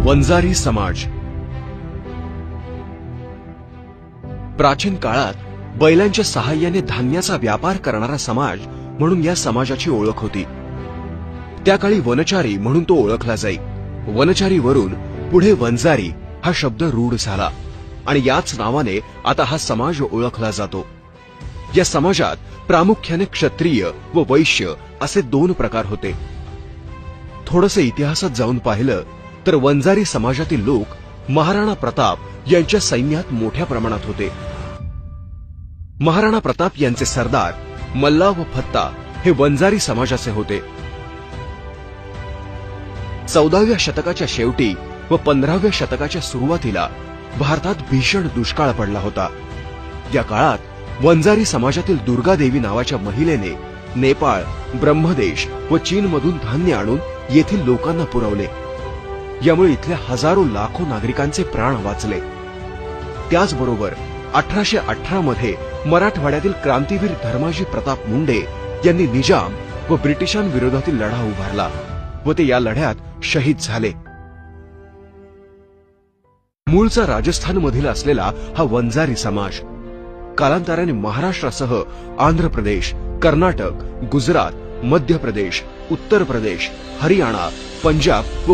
वंजारी समाज। प्राचीन काळात बैलांच्या सहाय्याने धान्याचा व्यापार करणारा समाज म्हणून या समाजाची ओळख होती। त्या काळी वनचारी म्हणून तो ओळखला जाई। वनचारीवरून पुढे वंजारी हा शब्द रूढ झाला आणि याच नावाने आता हा समाज ओळखला जातो। या समाजात प्रामुख्याने क्षत्रिय व वैश्य असे दोन प्रकार होते। थोडसे इतिहासात जाऊन पाहिलं तर वंजारी समाजातील लोक महाराणा प्रताप यांच्या सैन्यात मोठ्या प्रमाणात होते। महाराणा प्रताप यांचे सरदार मल्ला व फत्ता हे वंजारी समाजाचे होते। 14व्या शतकाच्या शेवटी व 15व्या शतकाच्या सुरुवातीला भारतात भीषण दुष्काळ पडला होता। या काळात वंजारी समाजातील दुर्गादेवी नावाच्या महिलेने नेपाळ, ब्रह्मदेश व चीनमधून धान्य आणून येथील लोकांना पुरवले। यामुळे इथल्या हजारो लाखो नागरिकांचे प्राण वाचले। त्याचबरोबर 1818 मध्ये मराठवाड्यातील क्रांतीवीर धर्माजी प्रताप मुंडे यांनी निजाम व ब्रिटिशांविरोधातील लढा उभारला व ते या लढ्यात शहीद झाले। मूळचा राजस्थानमधील असलेला हा वंजारी समाज कालांतराने महाराष्ट्रासह आंध्र प्रदेश, कर्नाटक, गुजरात, मध्य प्रदेश, उत्तर प्रदेश, हरियाणा, पंजाब व